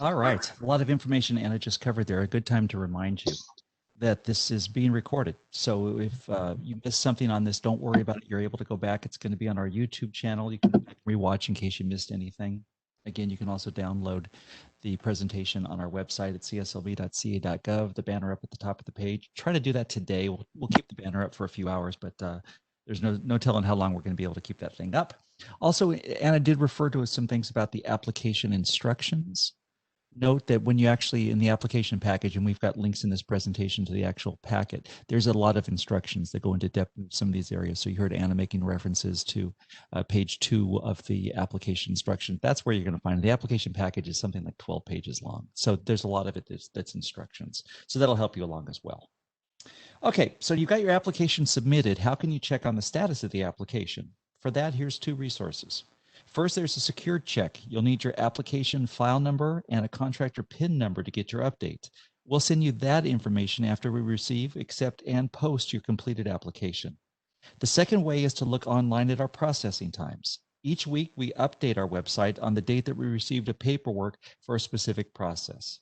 All right. A lot of information Anna just covered there. A good time to remind you that this is being recorded. So if you missed something on this, don't worry about it. You're able to go back. It's going to be on our YouTube channel. You can rewatch in case you missed anything. Again, you can also download the presentation on our website at cslv.ca.gov, the banner up at the top of the page. Try to do that today. We'll keep the banner up for a few hours, but there's no telling how long we're going to be able to keep that thing up. Also, Anna did refer to some things about the application instructions. Note that when you actually, in the application package, and we've got links in this presentation to the actual packet, there's a lot of instructions that go into depth in some of these areas. So you heard Anna making references to page 2 of the application instruction. That's where you're going to find it. The application package is something like 12 pages long. So there's a lot of it that's instructions. So that'll help you along as well. Okay, so you've got your application submitted. How can you check on the status of the application? For that, here's 2 resources. First, there's a secured check. You'll need your application file number and a contractor PIN number to get your update. We'll send you that information after we receive, accept, and post your completed application. The second way is to look online at our processing times. Each week, we update our website on the date that we received a paperwork for a specific process.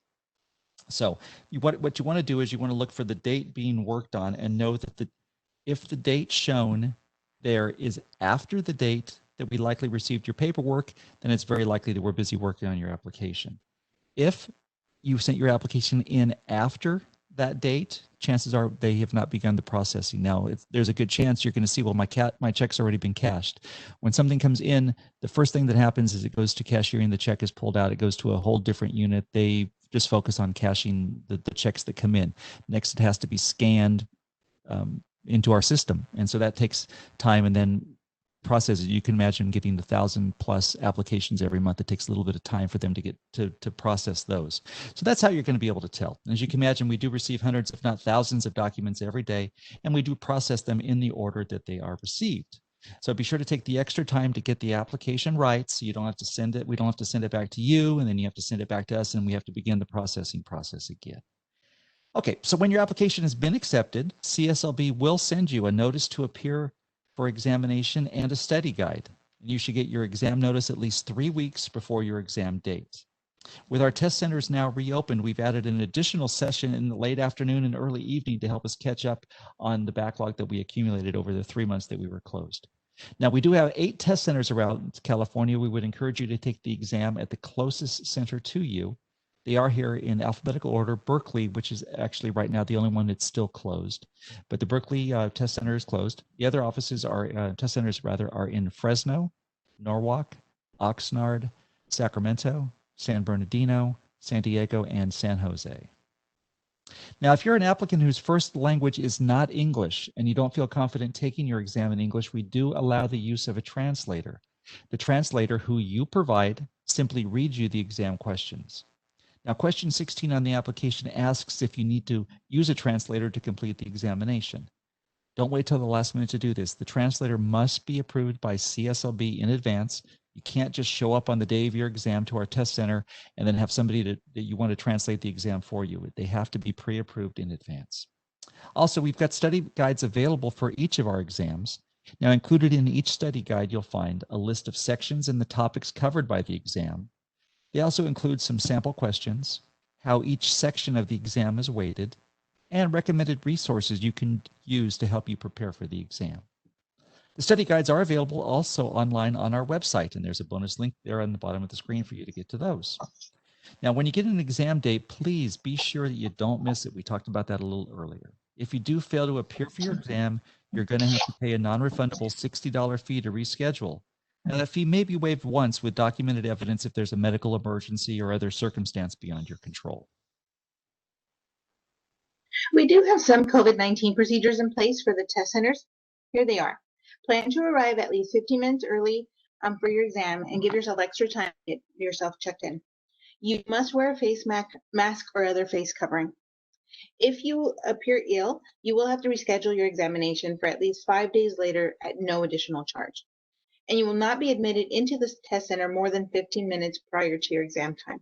So what you want to do is you want to look for the date being worked on and know that if the date shown there is after the date that we likely received your paperwork, then it's very likely that we're busy working on your application. If you sent your application in after that date, chances are they have not begun the processing. Now, there's a good chance you're going to see, well, my check's already been cashed. When something comes in, the first thing that happens is it goes to cashiering, the check is pulled out, it goes to a whole different unit. They just focus on cashing the checks that come in. Next, it has to be scanned into our system. And so that takes time, and then processes. You can imagine getting the 1,000+ applications every month. It takes a little bit of time for them to get to process those. So that's how you're going to be able to tell. And as you can imagine, we do receive hundreds, if not thousands, of documents every day, and we do process them in the order that they are received. So be sure to take the extra time to get the application right, so you don't have to send it. We don't have to send it back to you, and then you have to send it back to us, and we have to begin the processing process again. Okay, so when your application has been accepted, CSLB will send you a notice to appear for examination and a study guide. And you should get your exam notice at least 3 weeks before your exam date. With our test centers now reopened, we've added an additional session in the late afternoon and early evening to help us catch up on the backlog that we accumulated over the 3 months that we were closed. Now, we do have 8 test centers around California. We would encourage you to take the exam at the closest center to you. They are here in alphabetical order. Berkeley, which is actually right now the only one that's still closed, but the Berkeley test center is closed. The other offices are test centers are in Fresno, Norwalk, Oxnard, Sacramento, San Bernardino, San Diego, and San Jose. Now, if you're an applicant whose first language is not English and you don't feel confident taking your exam in English, we do allow the use of a translator. The translator who you provide simply reads you the exam questions. Now, question 16 on the application asks if you need to use a translator to complete the examination. Don't wait till the last minute to do this. The translator must be approved by CSLB in advance. You can't just show up on the day of your exam to our test center and then have somebody that you want to translate the exam for you. They have to be pre-approved in advance. Also, we've got study guides available for each of our exams. Now, included in each study guide, you'll find a list of sections and the topics covered by the exam. They also include some sample questions, how each section of the exam is weighted, and recommended resources you can use to help you prepare for the exam. The study guides are available also online on our website, and there's a bonus link there on the bottom of the screen for you to get to those. Now, when you get an exam date, please be sure that you don't miss it. We talked about that a little earlier. If you do fail to appear for your exam, you're going to have to pay a non-refundable $60 fee to reschedule. Now, that fee may be waived once with documented evidence if there's a medical emergency or other circumstance beyond your control. We do have some COVID-19 procedures in place for the test centers. Here they are. Plan to arrive at least 15 minutes early for your exam and give yourself extra time to get yourself checked in. You must wear a face mask or other face covering. If you appear ill, you will have to reschedule your examination for at least 5 days later at no additional charge. And you will not be admitted into the test center more than 15 minutes prior to your exam time.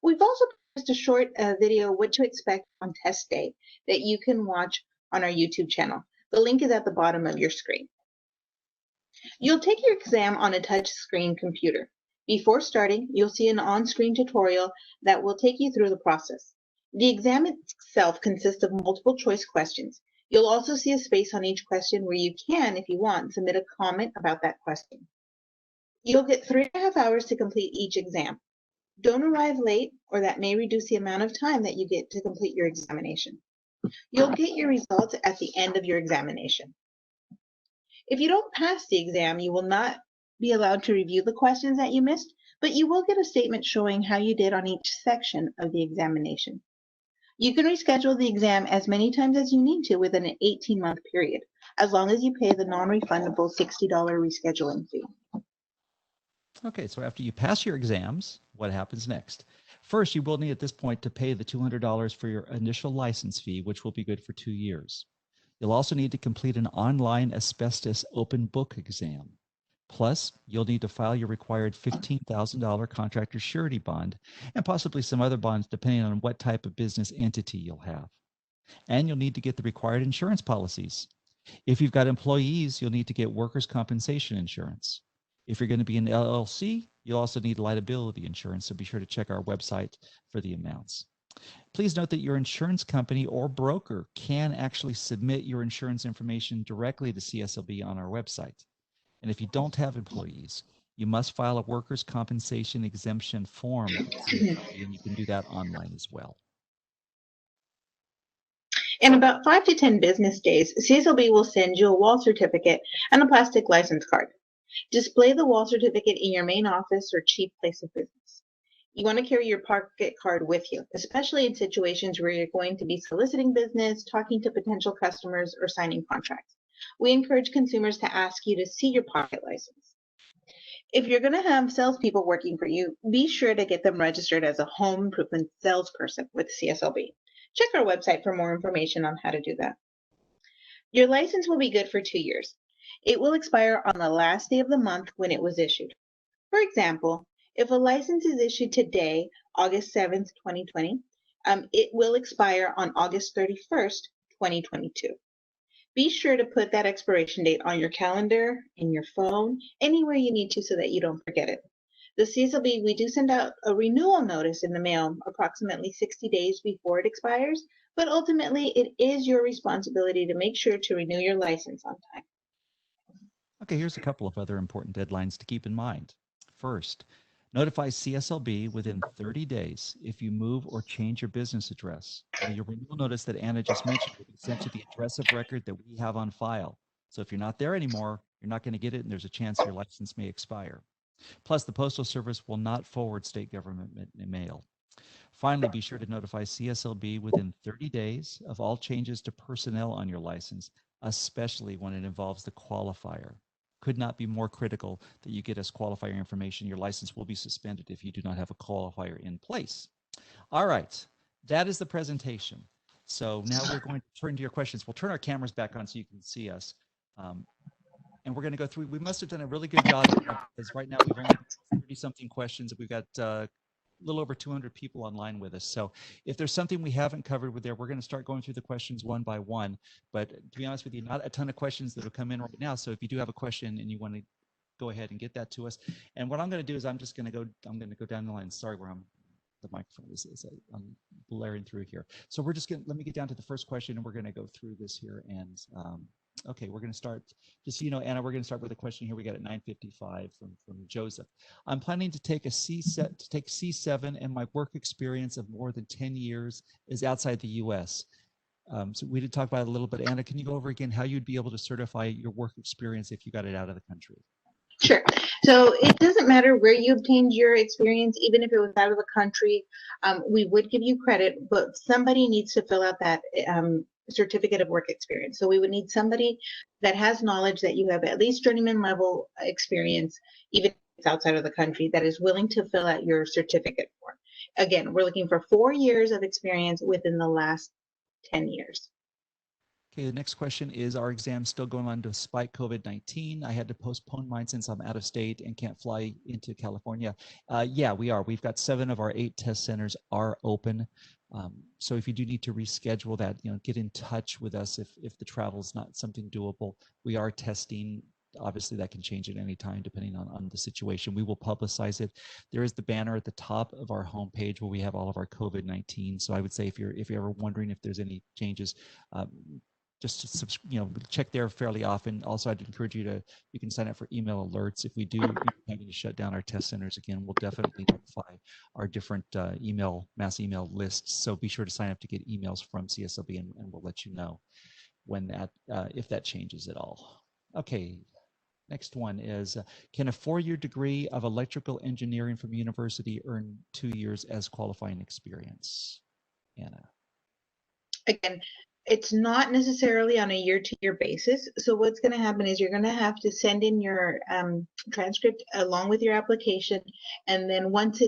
We've also posted a short video, what to expect on test day, that you can watch on our YouTube channel. The link is at the bottom of your screen. You'll take your exam on a touch screen computer. Before starting, you'll see an on-screen tutorial that will take you through the process. The exam itself consists of multiple choice questions. You'll also see a space on each question where you can, if you want, submit a comment about that question. You'll get 3.5 hours to complete each exam. Don't arrive late, or that may reduce the amount of time that you get to complete your examination. You'll get your results at the end of your examination. If you don't pass the exam, you will not be allowed to review the questions that you missed, but you will get a statement showing how you did on each section of the examination. You can reschedule the exam as many times as you need to within an 18-month period, as long as you pay the non-refundable $60 rescheduling fee. Okay, so after you pass your exams, what happens next? First, you will need at this point to pay the $200 for your initial license fee, which will be good for 2 years. You'll also need to complete an online asbestos open book exam. Plus, you'll need to file your required $15,000 contractor surety bond and possibly some other bonds depending on what type of business entity you'll have. And you'll need to get the required insurance policies. If you've got employees, you'll need to get workers' compensation insurance. If you're going to be an LLC, you'll also need liability insurance, so be sure to check our website for the amounts. Please note that your insurance company or broker can actually submit your insurance information directly to CSLB on our website. And if you don't have employees, you must file a workers' compensation exemption form with CSLB, and you can do that online as well. In about 5 to 10 business days, CSLB will send you a wall certificate and a plastic license card. Display the wall certificate in your main office or chief place of business. You want to carry your pocket card with you, especially in situations where you're going to be soliciting business, talking to potential customers, or signing contracts. We encourage consumers to ask you to see your pocket license. If you're going to have salespeople working for you, be sure to get them registered as a home improvement salesperson with CSLB. Check our website for more information on how to do that. Your license will be good for 2 years. It will expire on the last day of the month when it was issued. For example, if a license is issued today, August 7th, 2020, it will expire on August 31st, 2022. Be sure to put that expiration date on your calendar, in your phone, anywhere you need to so that you don't forget it. The CSLB, we do send out a renewal notice in the mail approximately 60 days before it expires, but ultimately it is your responsibility to make sure to renew your license on time. Okay, here's a couple of other important deadlines to keep in mind. First, notify CSLB within 30 days if you move or change your business address. Now, your renewal notice that Anna just mentioned will be sent to the address of record that we have on file. So if you're not there anymore, you're not going to get it, and there's a chance your license may expire. Plus, the Postal Service will not forward state government mail. Finally, be sure to notify CSLB within 30 days of all changes to personnel on your license, especially when it involves the qualifier. Could not be more critical that you get us qualifier information. Your license will be suspended if you do not have a qualifier in place. All right, that is the presentation. So now we're going to turn to your questions. We'll turn our cameras back on so you can see us. And we're going to go through. We must have done a really good job because right now we've only got 30-something questions. We've got a little over 200 people online with us. So if there's something we haven't covered with there, we're going to start going through the questions one by one. But to be honest with you, not a ton of questions that will come in right now. So if you do have a question and you want to go ahead and get that to us. And what I'm going to do is I'm going to go down the line. Sorry, the microphone is I'm blaring through here. So we're just going to, let me get down to the first question and we're going to go through this here. And okay, we're going to start, just so you know, Anna, we're going to start with a question here we got at 9:55 from Joseph. I'm planning to take C7 and my work experience of more than 10 years is outside the U.S. So we did talk about it a little bit. Anna, can you go over again how you'd be able to certify your work experience if you got it out of the country? Sure. So it doesn't matter where you obtained your experience, even if it was out of the country, we would give you credit, but somebody needs to fill out that certificate of work experience. So we would need somebody that has knowledge that you have at least journeyman level experience, even if it's outside of the country, that is willing to fill out your certificate form. Again, we're looking for 4 years of experience within the last 10 years. Okay, the next question is, are exams still going on despite COVID-19? I had to postpone mine since I'm out of state and can't fly into California. Yeah, we are. We've got 7 of our 8 test centers are open. So if you do need to reschedule that, get in touch with us if the travel is not something doable. We are testing obviously that can change at any time depending on the situation. We will publicize it. There is the banner at the top of our homepage where we have all of our COVID-19. So I would say if you're ever wondering if there's any changes, just to check there fairly often. Also, I'd encourage you can sign up for email alerts. If we do end up having to shut down our test centers again, we'll definitely notify our different mass email lists. So be sure to sign up to get emails from CSLB, and we'll let you know when that if that changes at all. Okay. Next one is, can a 4-year degree of electrical engineering from university earn 2 years as qualifying experience? Anna. Again, it's not necessarily on a year-to-year basis. So what's going to happen is you're going to have to send in your transcript along with your application. And then once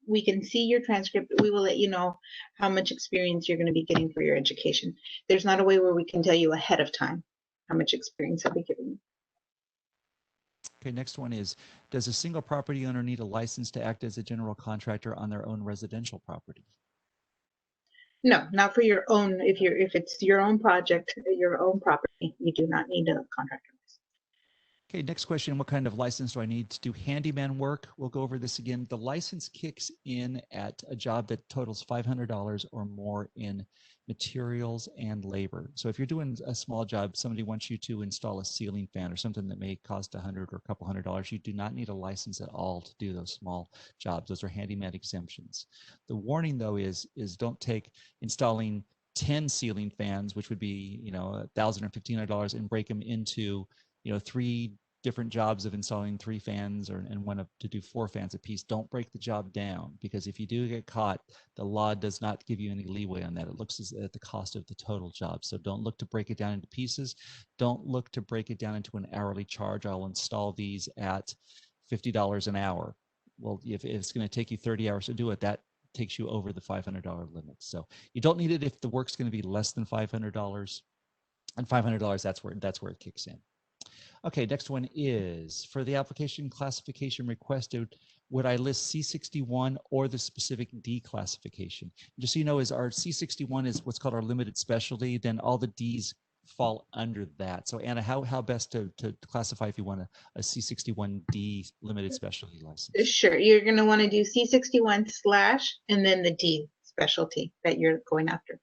we can see your transcript, we will let you know how much experience you're going to be getting for your education. There's not a way where we can tell you ahead of time how much experience I'll be giving you. Okay, next one is, does a single property owner need a license to act as a general contractor on their own residential property? No, not for your own. If it's your own project, your own property, you do not need a contractor. Okay, next question, what kind of license do I need to do handyman work? We'll go over this again. The license kicks in at a job that totals $500 or more in materials and labor. So if you're doing a small job, somebody wants you to install a ceiling fan or something that may cost $100 or a couple $100, you do not need a license at all to do those small jobs. Those are handyman exemptions. The warning though is don't take installing 10 ceiling fans, which would be, $1,000 or $1,500, and break them into 3 different jobs of installing 3 fans and one to do 4 fans a piece. Don't break the job down, because if you do get caught, the law does not give you any leeway on that. It looks at the cost of the total job. So don't look to break it down into pieces. Don't look to break it down into an hourly charge. I'll install these at $50 an hour. Well, if it's going to take you 30 hours to do it, that takes you over the $500 limit. So you don't need it if the work's going to be less than $500. And $500, that's where it kicks in. Okay, next one is, for the application classification requested, would I list C61 or the specific D classification? Just so you know, is our C61 is what's called our limited specialty, then all the Ds fall under that. So Anna, how best to classify if you want a C61D limited specialty license? Sure, you're going to want to do C61 / and then the D specialty that you're going after.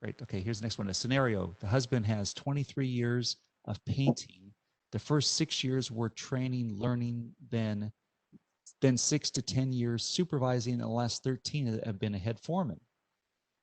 Great. Okay, here's the next one. A scenario. The husband has 23 years of painting. The first 6 years were training, learning, then 6 to 10 years supervising, and the last 13 have been a head foreman.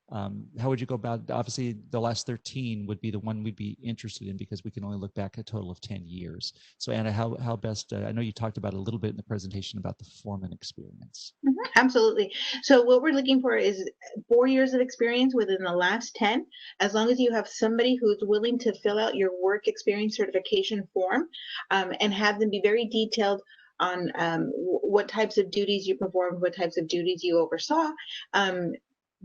How would you go about, obviously the last 13 would be the one we'd be interested in, because we can only look back a total of 10 years. So Anna, how best, I know you talked about a little bit in the presentation about the foreman experience. Absolutely. So what we're looking for is 4 years of experience within the last 10, as long as you have somebody who's willing to fill out your work experience certification form and have them be very detailed on what types of duties you performed, what types of duties you oversaw.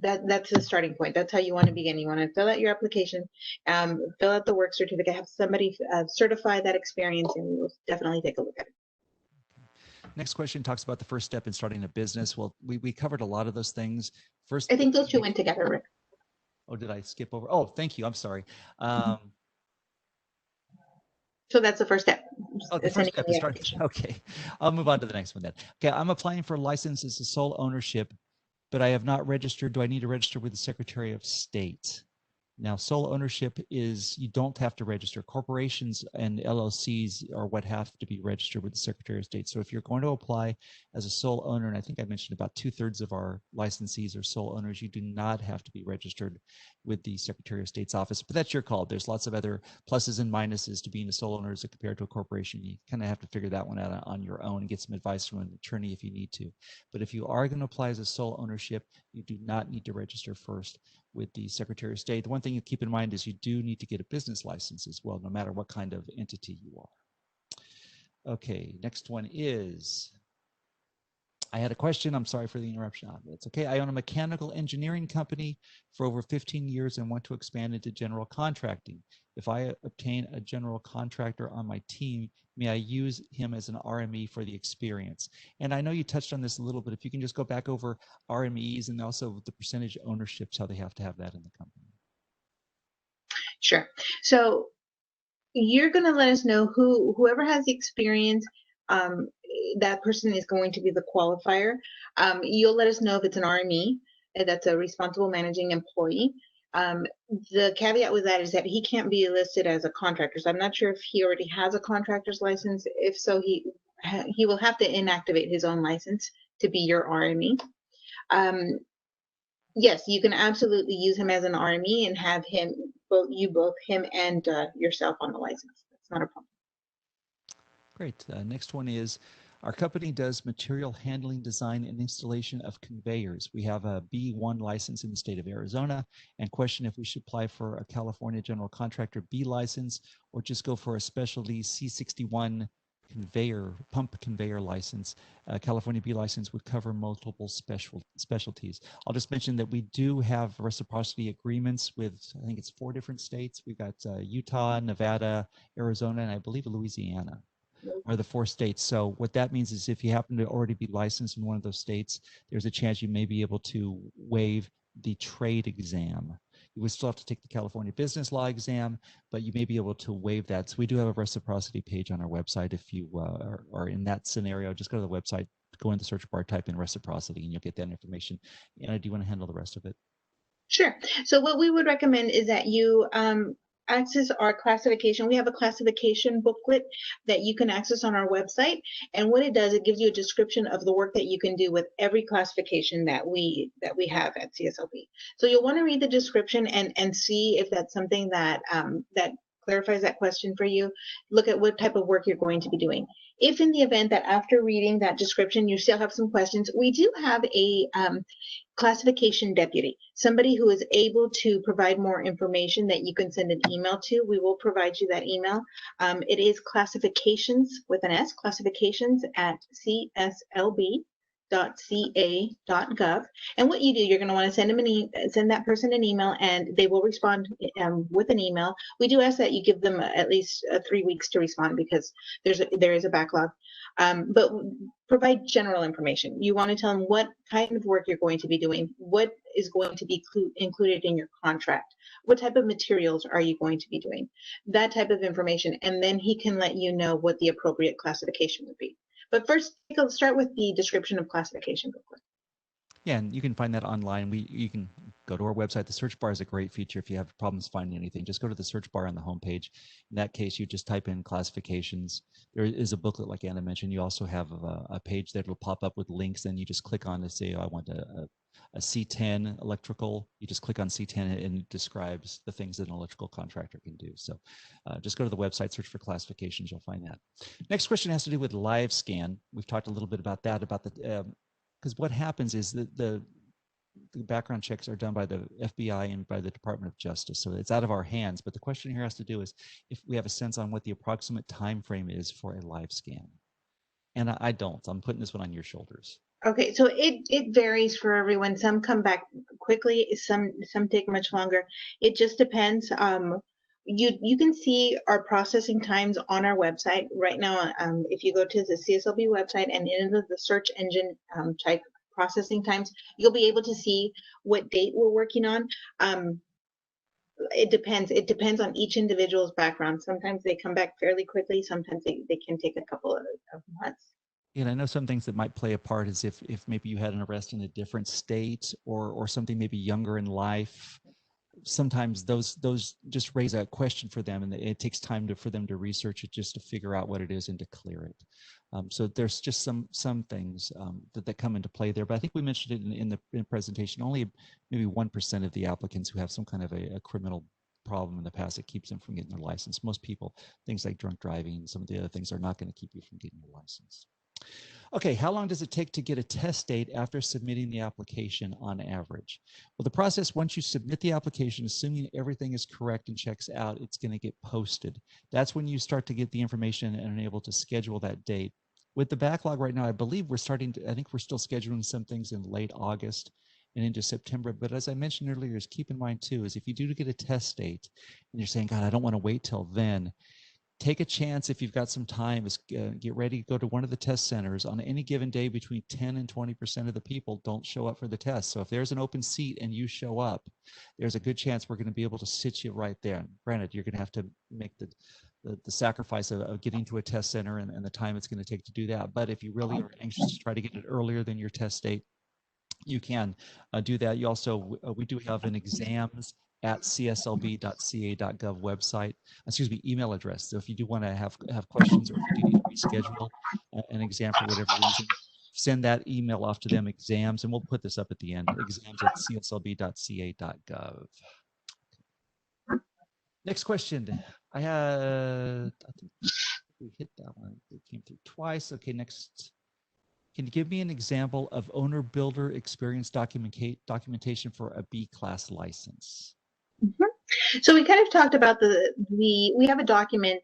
That's the starting point. That's how you want to begin. You want to fill out your application, fill out the work certificate, have somebody certify that experience, and we will definitely take a look at it. Next question talks about the first step in starting a business. Well, we covered a lot of those things. First, I think those two went together, Rick. Oh, did I skip over? Oh, thank you. I'm sorry. So that's the first step. Oh, the first step is starting. Okay, I'll move on to the next one then. Okay, I'm applying for a license as a sole ownership, but I have not registered. Do I need to register with the Secretary of State? Now, sole ownership is, you don't have to register. Corporations and LLCs are what have to be registered with the Secretary of State. So if you're going to apply as a sole owner, and I think I mentioned about 2/3 of our licensees are sole owners, you do not have to be registered with the Secretary of State's office, but that's your call. There's lots of other pluses and minuses to being a sole owner as compared to a corporation. You kind of have to figure that one out on your own and get some advice from an attorney if you need to. But if you are going to apply as a sole ownership, you do not need to register first with the Secretary of State. The one thing you keep in mind is you do need to get a business license as well, no matter what kind of entity you are. Okay, next one is, I had a question. I'm sorry for the interruption. It's okay. I own a mechanical engineering company for over 15 years and want to expand into general contracting. If I obtain a general contractor on my team, may I use him as an RME for the experience? And I know you touched on this a little bit. If you can just go back over RMEs and also the percentage ownerships, how they have to have that in the company. Sure. So you're going to let us know whoever has the experience. Um, that person is going to be the qualifier. You'll let us know if it's an RME, that's a responsible managing employee. Um, the caveat with that is that he can't be listed as a contractor. So I'm not sure if he already has a contractor's license. If so, he will have to inactivate his own license to be your RME. Um, yes, you can absolutely use him as an RME and have both him and yourself on the license. That's not a problem. Great. Next one is, our company does material handling design and installation of conveyors. We have a B1 license in the state of Arizona, and question if we should apply for a California general contractor B license or just go for a specialty C61 pump conveyor license. California B license would cover multiple specialties. I'll just mention that we do have reciprocity agreements with, I think it's 4 different states. We've got Utah, Nevada, Arizona, and I believe Louisiana are the 4 states. So what that means is if you happen to already be licensed in one of those states, there's a chance you may be able to waive the trade exam. You would still have to take the California business law exam, but you may be able to waive that. So we do have a reciprocity page on our website. If you are in that scenario, just go to the website, go in the search bar, type in reciprocity, and you'll get that information. Anna, do you want to handle the rest of it? Sure. So what we would recommend is that you access our classification. We have a classification booklet that you can access on our website. And what it does, it gives you a description of the work that you can do with every classification that we have at CSLB. So you'll want to read the description and see if that's something that that clarifies that question for you. Look at what type of work you're going to be doing. If in the event that after reading that description you still have some questions, we do have a classification deputy, somebody who is able to provide more information that you can send an email to. We will provide you that email. It is classifications with an S, classifications at cslb.ca.gov. And what you do, you're going to want to send that person an email, and they will respond with an email. We do ask that you give them at least 3 weeks to respond because there is a backlog. But provide general information. You want to tell them what kind of work you're going to be doing, what is going to be included in your contract, what type of materials are you going to be doing, that type of information, and then he can let you know what the appropriate classification would be. But first, start with the description of classification booklet. Yeah, and you can find that online. You can go to our website. The search bar is a great feature. If you have problems finding anything, just go to the search bar on the homepage. In that case, you just type in classifications. There is a booklet, like Anna mentioned. You also have a page that will pop up with links, and you just click on to say, oh, I want a C10 electrical. You just click on C10 and it describes the things that an electrical contractor can do. So just go to the website, search for classifications. You'll find that. Next question has to do with live scan. We've talked a little bit about that, about the because what happens is that the background checks are done by the FBI and by the Department of Justice, so it's out of our hands. But the question here has to do is if we have a sense on what the approximate time frame is for a live scan. And I don't. I'm putting this one on your shoulders. Okay, so it varies for everyone. Some come back quickly, some take much longer. It just depends. You can see our processing times on our website right now. If you go to the CSLB website and into the search engine type processing times, you'll be able to see what date we're working on. It depends. It depends on each individual's background. Sometimes they come back fairly quickly. Sometimes they can take a couple of months. And I know some things that might play a part is if maybe you had an arrest in a different state or something maybe younger in life. Sometimes those just raise a question for them, and it takes time for them to research it just to figure out what it is and to clear it. So there's just some things that come into play there. But I think we mentioned it in the presentation. Only maybe 1% of the applicants who have some kind of a criminal problem in the past that keeps them from getting their license. Most people, things like drunk driving, some of the other things are not going to keep you from getting your license. Okay, how long does it take to get a test date after submitting the application on average? Well, the process, once you submit the application, assuming everything is correct and checks out, it's going to get posted. That's when you start to get the information and are able to schedule that date. With the backlog right now, I believe I think we're still scheduling some things in late August and into September. But as I mentioned earlier, is keep in mind too, is if you do get a test date and you're saying, God, I don't want to wait till then, take a chance if you've got some time. Get ready to go to one of the test centers. On any given day, between 10 and 20% of the people don't show up for the test. So if there's an open seat and you show up, there's a good chance we're going to be able to sit you right there. Granted, you're going to have to make the the sacrifice of getting to a test center and the time it's going to take to do that. But if you really are anxious to try to get it earlier than your test date, you can do that. You also, we do have an exams@cslb.ca.gov website, email address. So if you do want to have questions, or if you do need to reschedule an exam for whatever reason, send that email off to them, exams, and we'll put this up at the end, exams@cslb.ca.gov. Next question. I think we hit that one. It came through twice. Okay, next. Can you give me an example of owner-builder experience documentation for a B-class license? Mm-hmm. So we kind of talked about we have a document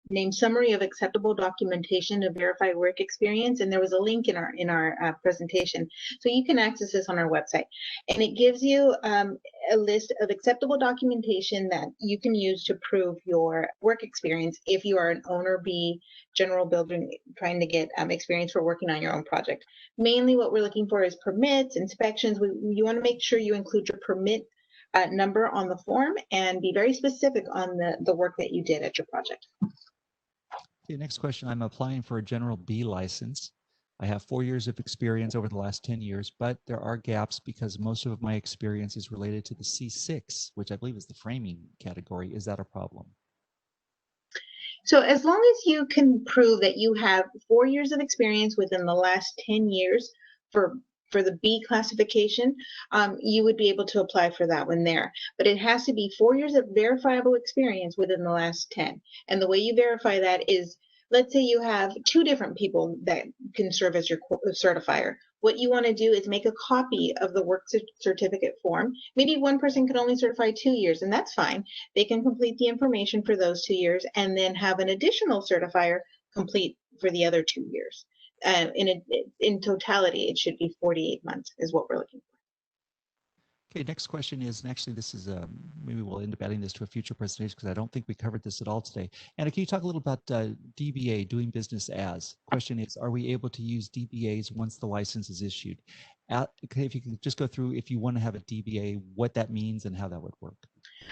named Summary of Acceptable Documentation to Verify Work Experience, and there was a link in our presentation, so you can access this on our website, and it gives you a list of acceptable documentation that you can use to prove your work experience if you are an owner B general builder trying to get experience for working on your own project. Mainly what we're looking for is permits, inspections. You want to make sure you include your permit number on the form and be very specific on the work that you did at your project. Okay, next question. I'm applying for a general B license. I have 4 years of experience over the last 10 years, but there are gaps because most of my experience is related to the C6, which I believe is the framing category. Is that a problem? So as long as you can prove that you have 4 years of experience within the last 10 years for the B classification, you would be able to apply for that one there. But it has to be 4 years of verifiable experience within the last 10. And the way you verify that is, let's say you have 2 different people that can serve as your certifier. What you want to do is make a copy of the work certificate form. Maybe one person can only certify 2 years, and that's fine. They can complete the information for those 2 years and then have an additional certifier complete for the other 2 years. In totality, it should be 48 months is what we're looking for. Okay, next question is, and actually this is, maybe we'll end up adding this to a future presentation because I don't think we covered this at all today. Anna, can you talk a little about DBA, doing business as? Question is, are we able to use DBAs once the license is issued? Okay, if you can just go through, if you want to have a DBA, what that means and how that would work.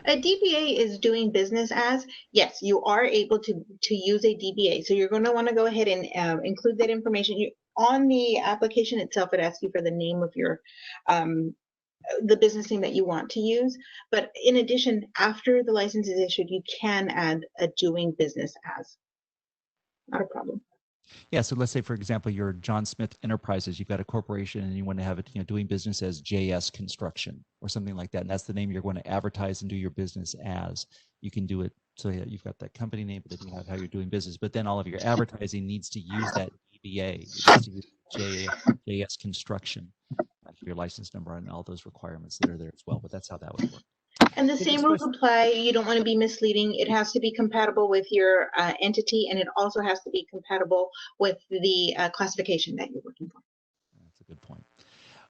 A DBA is doing business as. Yes, you are able to use a DBA. So you're going to want to go ahead and include that information. On the application itself, it asks you for the name of your the business name that you want to use. But in addition, after the license is issued, you can add a doing business as. Not a problem. Yeah, so let's say, for example, you're John Smith Enterprises. You've got a corporation, and you want to have it, doing business as JS Construction or something like that. And that's the name you're going to advertise and do your business as. You can do it. So yeah, you've got that company name, but then you have how you're doing business. But then all of your advertising needs to use that DBA. It needs to use JS Construction for your license number and all those requirements that are there as well. But that's how that would work. And the same rules apply. You don't want to be misleading. It has to be compatible with your entity, and it also has to be compatible with the classification that you're looking for. That's a good point.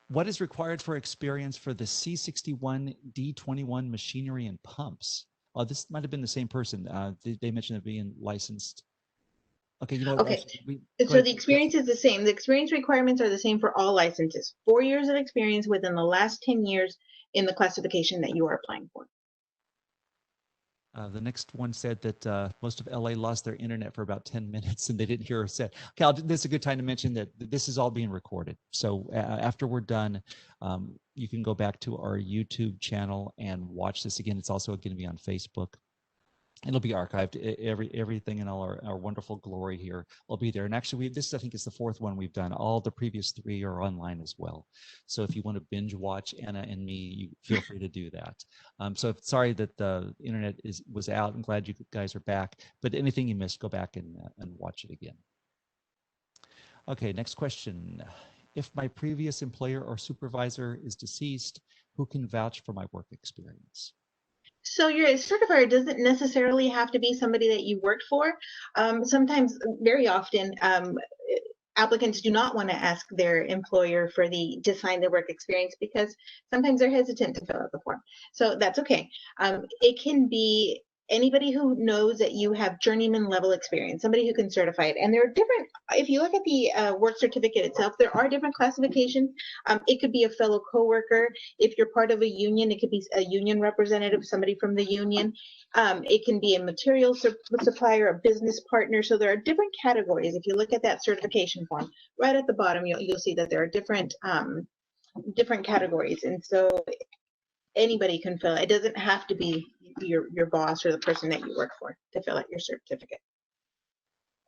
What is required for experience for the C61 D21 machinery and pumps? Oh, this might have been the same person. They mentioned it being licensed. Okay, you know what? Okay, actually, so the experience is the same. The experience requirements are the same for all licenses. 4 years of experience within the last 10 years in the classification that you are applying for. The next one said that most of LA lost their internet for about 10 minutes and they didn't hear her say. Okay, this is a good time to mention that this is all being recorded. So after we're done, you can go back to our YouTube channel and watch this again. It's also going to be on Facebook. It'll be archived. Everything in all our wonderful glory here will be there. And actually, this I think is the 4th one we've done. All the previous 3 are online as well. So if you want to binge watch Anna and me, you feel free to do that. So sorry that the internet was out. I'm glad you guys are back. But anything you missed, go back and watch it again. Okay, next question. If my previous employer or supervisor is deceased, who can vouch for my work experience? So your certifier doesn't necessarily have to be somebody that you worked for. Sometimes, very often, applicants do not want to ask their employer to sign their work experience because sometimes they're hesitant to fill out the form. So that's okay. It can be anybody who knows that you have journeyman level experience, somebody who can certify it. And there are different, if you look at the work certificate itself, there are different classifications. It could be a fellow coworker. If you're part of a union, it could be a union representative, somebody from the union. It can be a material supplier, a business partner. So there are different categories. If you look at that certification form, right at the bottom, you'll see that there are different different categories. And so anybody can fill it. It doesn't have to be your boss or the person that you work for to fill out your certificate.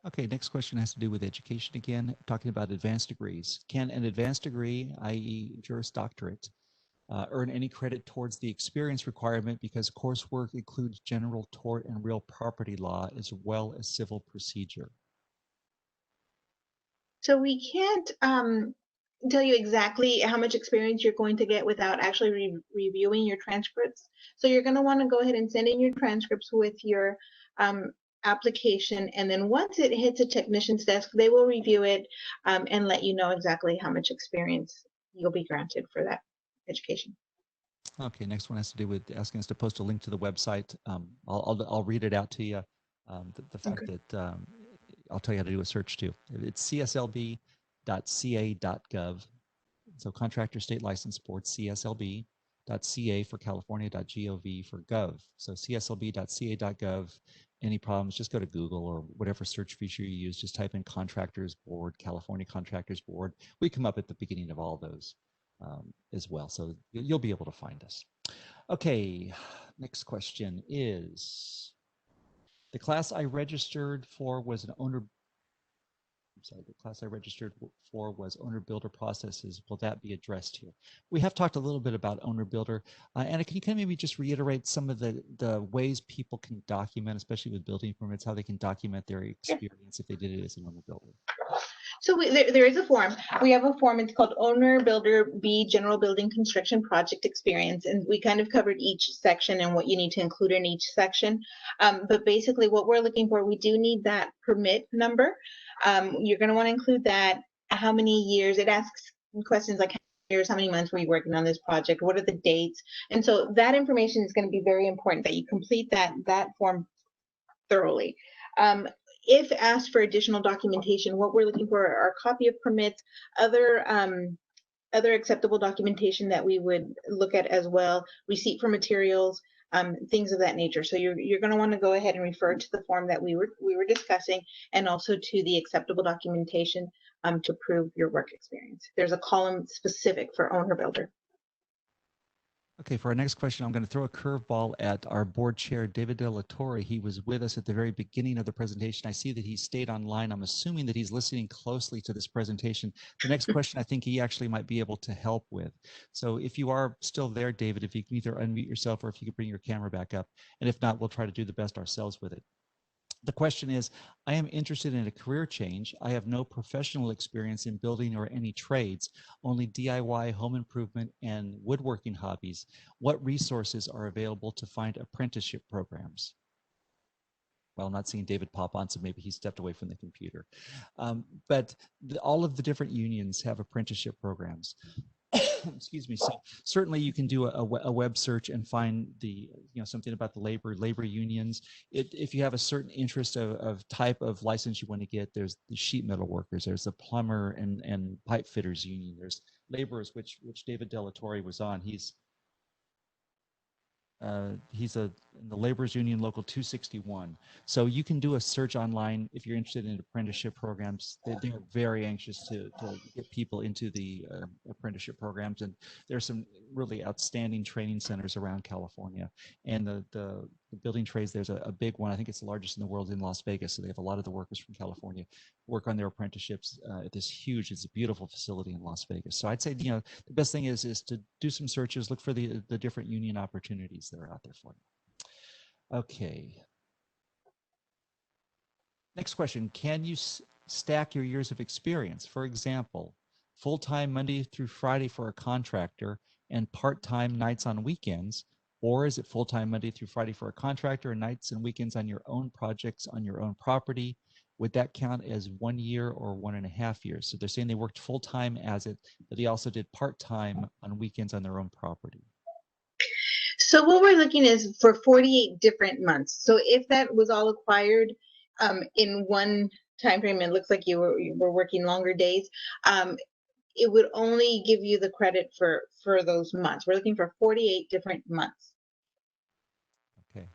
Okay, next question has to do with education again, talking about advanced degrees. Can an advanced degree, i.e. Juris Doctorate, earn any credit towards the experience requirement because coursework includes general tort and real property law as well as civil procedure? So we can't tell you exactly how much experience you're going to get without actually reviewing your transcripts. So you're going to want to go ahead and send in your transcripts with your application, and then once it hits a technician's desk, they will review it and let you know exactly how much experience you'll be granted for that education. Okay, next one has to do with asking us to post a link to the website. I'll read it out to you. The fact Okay. that I'll tell you how to do a search too. It's cslb.ca.gov. So Contractor State License Board, CSLB.ca for California.gov for gov. So cslb.ca.gov. Any problems, just go to Google or whatever search feature you use. Just type in Contractors Board, California Contractors Board. We come up at the beginning of all those as well. So you'll be able to find us. Okay, next question is, the class I registered for was an owner, the class I registered for was owner builder processes. Will that be addressed here? We have talked a little bit about owner builder. Anna, can you kind of maybe just reiterate some of the ways people can document, especially with building permits, how they can document their experience if they did it as an owner builder? So there is a form. We have a form. It's called Owner Builder B General Building Construction Project Experience. And we kind of covered each section and what you need to include in each section. But basically what we're looking for, we do need that permit number. You're going to want to include that, how many years. It asks questions like how many years, how many months were you working on this project? What are the dates? And so that information is going to be very important that you complete that form thoroughly. If asked for additional documentation, what we're looking for are a copy of permits, other acceptable documentation that we would look at as well, receipt for materials, things of that nature. So you're going to want to go ahead and refer to the form that we were discussing, and also to the acceptable documentation to prove your work experience. There's a column specific for owner builder. Okay, for our next question, I'm going to throw a curveball at our board chair, David De La Torre. He was with us at the very beginning of the presentation. I see that he stayed online. I'm assuming that he's listening closely to this presentation. The next question I think he actually might be able to help with. So if you are still there, David, if you can either unmute yourself or if you could bring your camera back up. And if not, we'll try to do the best ourselves with it. The question is, I am interested in a career change. I have no professional experience in building or any trades, only DIY, home improvement, and woodworking hobbies. What resources are available to find apprenticeship programs? Well, I'm not seeing David pop on, so maybe he stepped away from the computer. But all of the different unions have apprenticeship programs. Excuse me. So certainly you can do a web search and find something about the labor unions. If you have a certain interest of type of license you want to get, there's the sheet metal workers, there's the plumber and pipe fitters union, there's laborers, which David De La Torre was on. He's in the Laborers Union Local 261. So you can do a search online if you're interested in apprenticeship programs. They're very anxious to get people into the apprenticeship programs, and there's some really outstanding training centers around California. And the building trades, there's a big one. I think it's the largest in the world in Las Vegas. So they have a lot of the workers from California work on their apprenticeships at this huge, it's a beautiful facility in Las Vegas. So I'd say, the best thing is to do some searches, look for the different union opportunities that are out there for you. Okay. Next question. Can you stack your years of experience? For example, full-time Monday through Friday for a contractor and part-time nights on weekends? Or is it full-time Monday through Friday for a contractor and nights and weekends on your own projects on your own property? Would that count as 1 year or 1.5 years? So they're saying they worked full-time as it, but they also did part-time on weekends on their own property. So what we're looking is for 48 different months. So if that was all acquired in one time frame, it looks like you were working longer days. It would only give you the credit for those months. We're looking for 48 different months. Okay.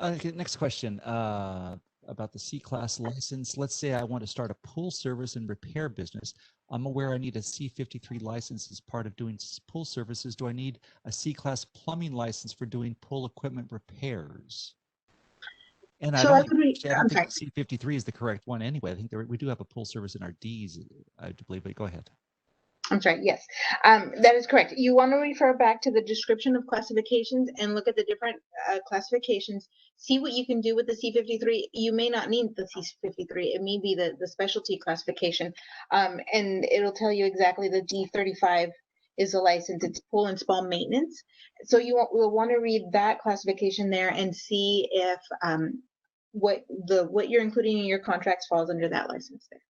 Okay, next question about the C-Class license. Let's say I want to start a pool service and repair business. I'm aware I need a C-53 license as part of doing pool services. Do I need a C-Class plumbing license for doing pool equipment repairs? And I So don't, I could read, actually, I don't I'm think sorry. C-53 is the correct one anyway. I think we do have a pool service in our Ds, I do believe, but go ahead. I'm sorry, yes, that is correct. You want to refer back to the description of classifications and look at the different classifications. See what you can do with the C-53. You may not need the C-53. It may be the specialty classification, and it'll tell you exactly the D-35 is a license. It's pool and spa maintenance. So will want to read that classification there and see if what you're including in your contracts falls under that license there.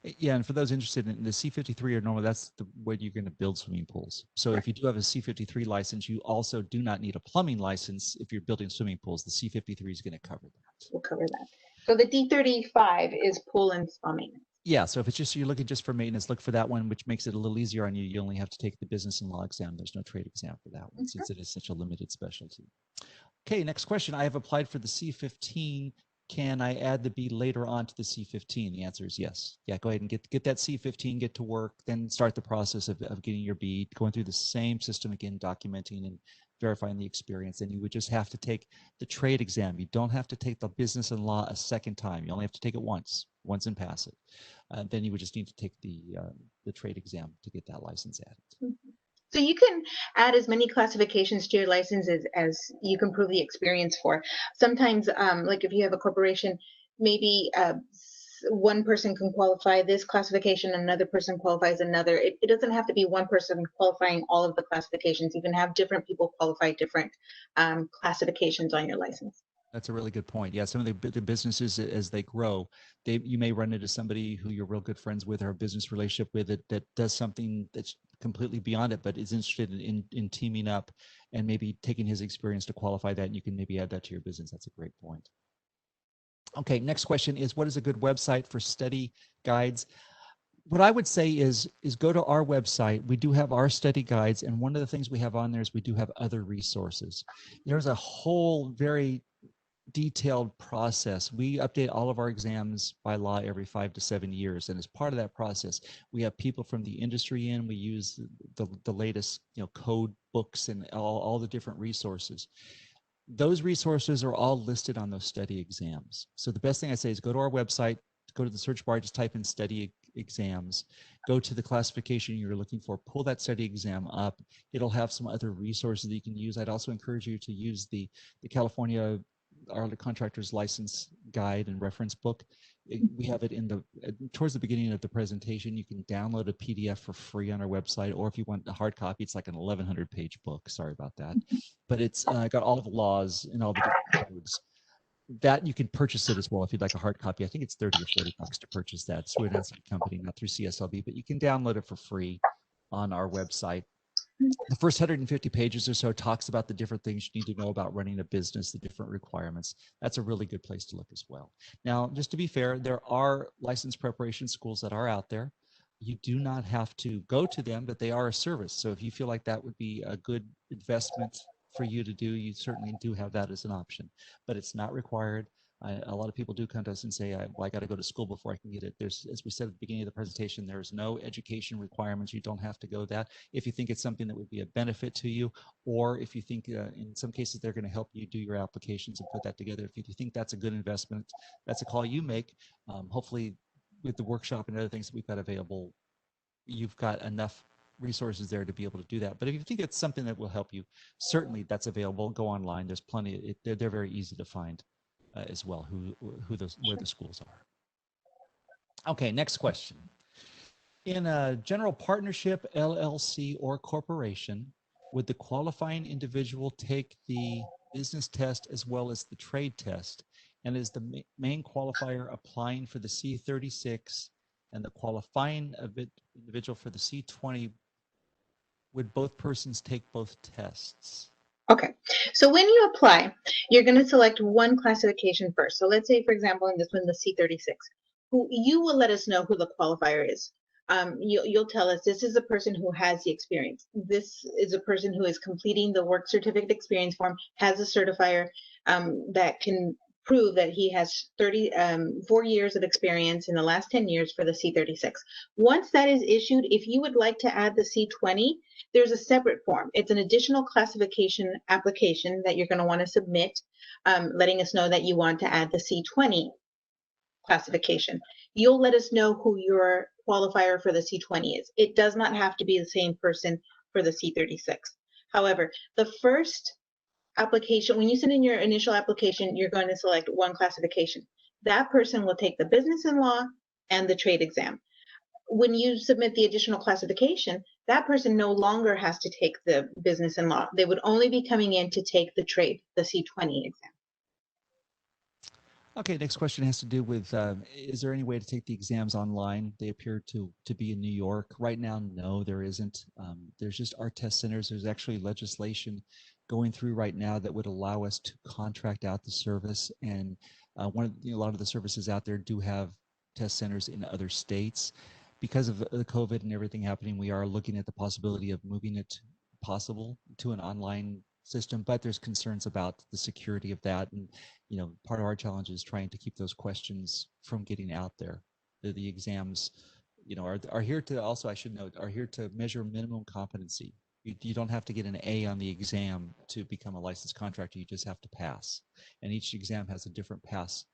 Yeah, and for those interested in the C-53 or normal, that's the way you're going to build swimming pools. So if you do have a C-53 license, you also do not need a plumbing license if you're building swimming pools. The C-53 is going to cover that. We'll cover that. So the D-35 is pool and spa maintenance. Yeah, so if it's just you're looking just for maintenance, look for that one, which makes it a little easier on you. You only have to take the business and law exam. There's no trade exam for that one since it is such a limited specialty. Okay, next question. I have applied for the C-15. Can I add the B later on to the C-15? The answer is yes. Yeah, go ahead and get that C-15, get to work, then start the process of getting your B, going through the same system again, documenting and verifying the experience. And you would just have to take the trade exam. You don't have to take the business and law a second time. You only have to take it once and pass it. Then you would just need to take the trade exam to get that license added. So you can add as many classifications to your licenses as you can prove the experience for. Sometimes, like if you have a corporation, maybe one person can qualify this classification, another person qualifies another. It doesn't have to be one person qualifying all of the classifications. You can have different people qualify different classifications on your license. That's a really good point. Yeah, some of the businesses as they grow, you may run into somebody who you're real good friends with or a business relationship with that does something that's completely beyond it, but is interested in teaming up and maybe taking his experience to qualify that, and you can maybe add that to your business. That's a great point. Okay, next question is, what is a good website for study guides? What I would say is go to our website. We do have our study guides, and one of the things we have on there is we do have other resources. There's a whole very detailed process. We update all of our exams by law every 5 to 7 years, and as part of that process, we have people from the industry in. We use the latest code books and all the different resources. Those resources are all listed on those study exams. So the best thing I say is go to our website, go to the search bar, just type in study exams, go to the classification you're looking for, pull that study exam up. It'll have some other resources that you can use. I'd also encourage you to use the California Contractors license guide and reference book. We have it towards the beginning of the presentation. You can download a PDF for free on our website, or if you want a hard copy, it's like an 1,100-page book. Sorry about that, but it's got all of the laws and all the different codes. That you can purchase it as well if you'd like a hard copy. I think it's $30 or $40 to purchase that. It's through an outside company, not through CSLB, but you can download it for free on our website. The first 150 pages or so talks about the different things you need to know about running a business, the different requirements. That's a really good place to look as well. Now, just to be fair, there are license preparation schools that are out there. You do not have to go to them, but they are a service. So if you feel like that would be a good investment for you to do, you certainly do have that as an option, but it's not required. A lot of people do come to us and say, well, I got to go to school before I can get it. There's, as we said at the beginning of the presentation, there's no education requirements. You don't have to go that. If you think it's something that would be a benefit to you, or if you think in some cases they're going to help you do your applications and put that together, if you think that's a good investment, that's a call you make. Hopefully with the workshop and other things that we've got available, you've got enough resources there to be able to do that. But if you think it's something that will help you, certainly that's available. Go online. There's plenty. They're very easy to find as well. Where the schools are. Okay, next question. In a general partnership, LLC, or corporation, would the qualifying individual take the business test as well as the trade test? And is the main qualifier applying for the C-36 and the qualifying individual for the C-20, would both persons take both tests? Okay, so when you apply, you're going to select one classification first. So let's say, for example, in this one, the C36, who you will let us know who the qualifier is. You'll tell us this is a person who has the experience. This is a person who is completing the work certificate experience form, has a certifier that can prove that he has 4 years of experience in the last 10 years for the C36. Once that is issued, if you would like to add the C20, there's a separate form. It's an additional classification application that you're going to want to submit, letting us know that you want to add the C20 classification. You'll let us know who your qualifier for the C20 is. It does not have to be the same person for the C36. However, the first application, when you send in your initial application, you're going to select one classification. That person will take the business and law and the trade exam. When you submit the additional classification, that person no longer has to take the business and law. They would only be coming in to take the trade, the C20 exam. Okay, next question has to do with, is there any way to take the exams online? They appear to be in New York. Right now, no, there isn't. There's just art test centers. There's actually legislation going through right now that would allow us to contract out the service. And a lot of the services out there do have test centers in other states. Because of the COVID and everything happening, we are looking at the possibility of moving it possible to an online system, but there's concerns about the security of that. And part of our challenge is trying to keep those questions from getting out there. The exams, are here to, also I should note, are here to measure minimum competency. You don't have to get an A on the exam to become a licensed contractor. You just have to pass. And each exam has a different pass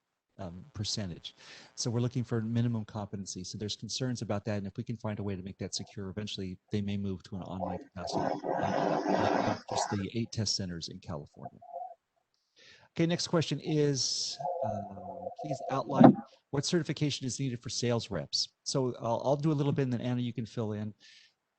percentage. So we're looking for minimum competency. So there's concerns about that. And if we can find a way to make that secure, eventually they may move to an online capacity, like just the 8 test centers in California. Okay, next question is, please outline what certification is needed for sales reps. So I'll do a little bit and then Anna, you can fill in.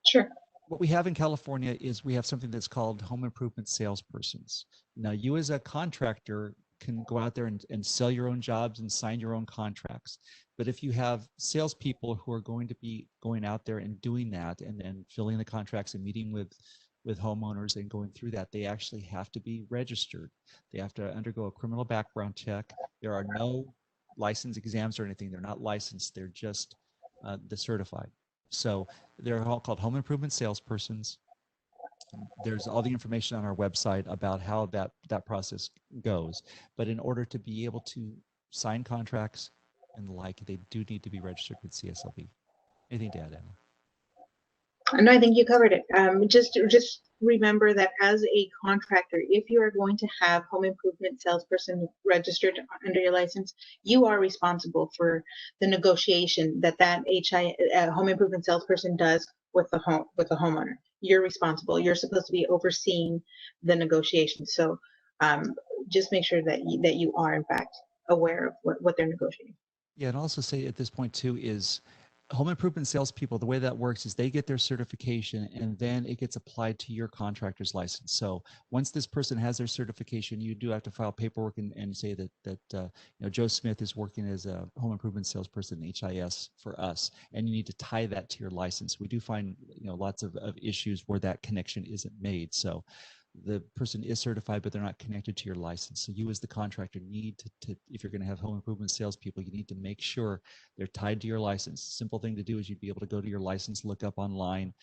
Sure. What we have in California is we have something that's called home improvement salespersons. Now you as a contractor can go out there and sell your own jobs and sign your own contracts. But if you have salespeople who are going to be going out there and doing that and then filling the contracts and meeting with homeowners and going through that, they actually have to be registered. They have to undergo a criminal background check. There are no license exams or anything. They're not licensed. They're just the certified. So they're all called home improvement salespersons. There's all the information on our website about how that process goes. But in order to be able to sign contracts and the like, they do need to be registered with CSLB. Anything to add, Anna? No, I think you covered it. Just remember that as a contractor, if you are going to have home improvement salesperson registered under your license, you are responsible for the negotiation that home improvement salesperson does with the homeowner. You're responsible. You're supposed to be overseeing the negotiation. So just make sure that you are in fact aware of what they're negotiating. Yeah, and also say at this point too is home improvement salespeople, the way that works is they get their certification and then it gets applied to your contractor's license. So once this person has their certification, you do have to file paperwork and say that Joe Smith is working as a home improvement salesperson in HIS for us, and you need to tie that to your license. We do find lots of issues where that connection isn't made. So the person is certified, but they're not connected to your license. So you as the contractor need to if you're going to have home improvement salespeople, you need to make sure they're tied to your license. Simple thing to do is you'd be able to go to your license, look up online,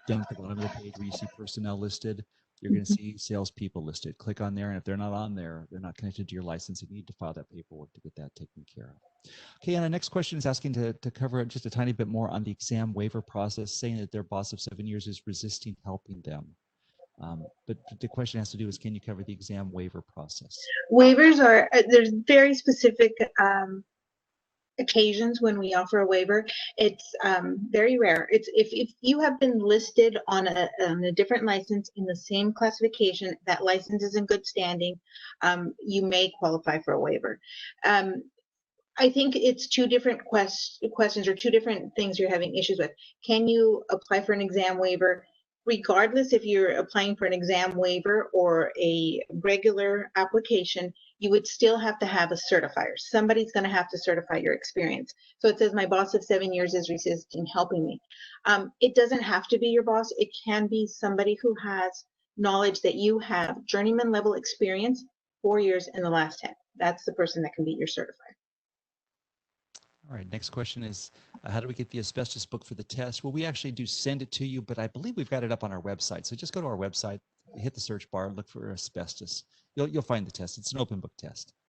down at the bottom of the page where you see personnel listed, you're going to see salespeople listed. Click on there, and if they're not on there, they're not connected to your license. You need to file that paperwork to get that taken care of. Okay, and the next question is asking to cover just a tiny bit more on the exam waiver process, saying that their boss of 7 years is resisting helping them. But the question has to do is, can you cover the exam waiver process? Waivers there's very specific occasions when we offer a waiver. It's very rare. It's if you have been listed on a different license in the same classification, that license is in good standing, you may qualify for a waiver. I think it's two different questions or two different things you're having issues with. Can you apply for an exam waiver? Regardless if you're applying for an exam waiver or a regular application, you would still have to have a certifier. Somebody's going to have to certify your experience. So it says my boss of 7 years is resisting helping me. It doesn't have to be your boss. It can be somebody who has knowledge that you have journeyman level experience, 4 years in the last 10. That's the person that can be your certifier. All right, next question is, how do we get the asbestos book for the test? Well, we actually do send it to you, but I believe we've got it up on our website. So just go to our website, hit the search bar, look for asbestos. You'll find the test. It's an open book test.